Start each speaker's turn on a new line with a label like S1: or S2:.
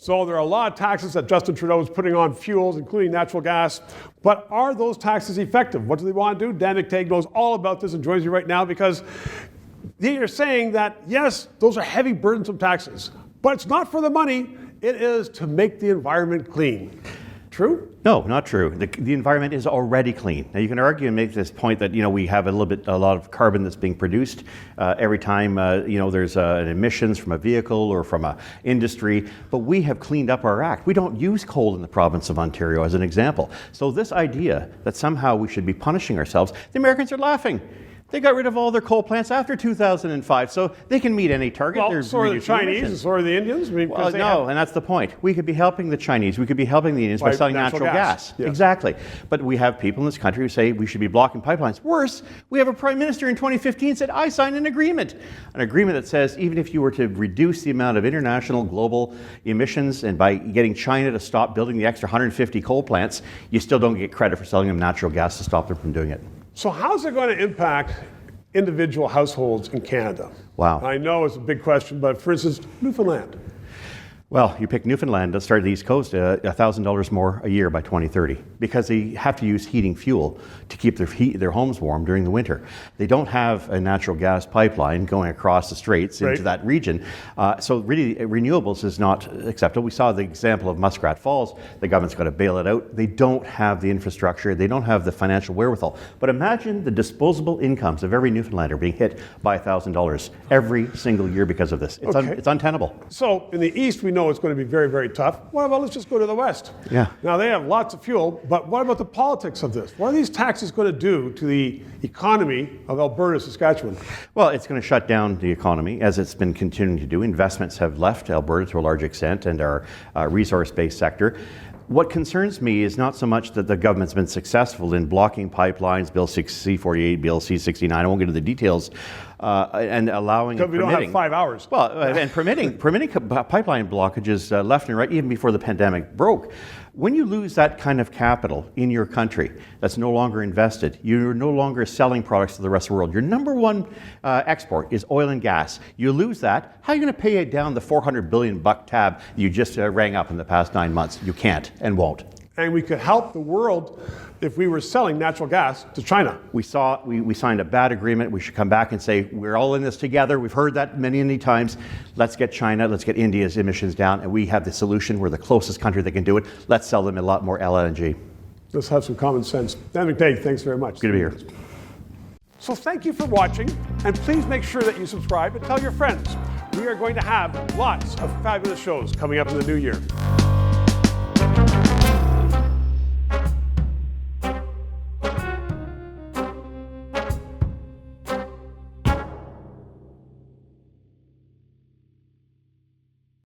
S1: So there are a lot of taxes that Justin Trudeau is putting on fuels, including natural gas. But are those taxes effective? What do they want to do? Dan McTeague knows all about this and joins me right now because they are saying that, yes, those are heavy, burdensome taxes, but it's not for the money. It is to make the environment clean. True?
S2: No, not true. The environment is already clean. Now you can argue and make this point that we have a lot of carbon that's being produced every time there's an emissions from a vehicle or from an industry. But we have cleaned up our act. We don't use coal in the province of Ontario, as an example. So this idea that somehow we should be punishing ourselves, the Americans are laughing. They got rid of all their coal plants after 2005, so they can meet any target.
S1: Well, so are the Chinese, and so are the Indians.
S2: And that's the point. We could be helping the Chinese, we could be helping the Indians by selling natural gas. Yes. Exactly. But we have people in this country who say we should be blocking pipelines. Worse, we have a prime minister in 2015 said, I signed an agreement that says even if you were to reduce the amount of international global emissions and by getting China to stop building the extra 150 coal plants, you still don't get credit for selling them natural gas to stop them from doing it.
S1: So how's it going to impact individual households in Canada?
S2: Wow.
S1: I know it's a big question, but for instance, Newfoundland.
S2: Well, you pick Newfoundland, let's start at the East Coast, $1,000 more a year by 2030 because they have to use heating fuel to keep their homes warm during the winter. They don't have a natural gas pipeline going across the straits into that region. So really, renewables is not acceptable. We saw the example of Muskrat Falls. The government's got to bail it out. They don't have the infrastructure. They don't have the financial wherewithal. But imagine the disposable incomes of every Newfoundlander being hit by $1,000 every single year because of this. It's untenable.
S1: So in the East, we know it's going to be very, very tough. What about let's just go to the West?
S2: Yeah.
S1: Now they have lots of fuel, but what about the politics of this? What are these taxes going to do to the economy of Alberta, Saskatchewan?
S2: Well, it's going to shut down the economy as it's been continuing to do. Investments have left Alberta to a large extent and our resource-based sector. What concerns me is not so much that the government's been successful in blocking pipelines, Bill C-48, Bill C-69, I won't get into the details, and allowing and permitting.
S1: We don't have 5 hours.
S2: Well, and permitting pipeline blockages left and right, even before the pandemic broke. When you lose that kind of capital in your country that's no longer invested, you're no longer selling products to the rest of the world. Your number one export is oil and gas. You lose that, how are you going to pay down the $400 billion tab you just rang up in the past 9 months? You can't and won't.
S1: And we could help the world if we were selling natural gas to China.
S2: We signed a bad agreement. We should come back and say, we're all in this together. We've heard that many times. Let's get China, let's get India's emissions down, and we have the solution. We're the closest country that can do it. Let's sell them a lot more LNG.
S1: Let's have some common sense. Dan McTeague, thanks very much.
S2: Good to be here.
S1: So thank you for watching, and please make sure that you subscribe and tell your friends. We are going to have lots of fabulous shows coming up in the new year.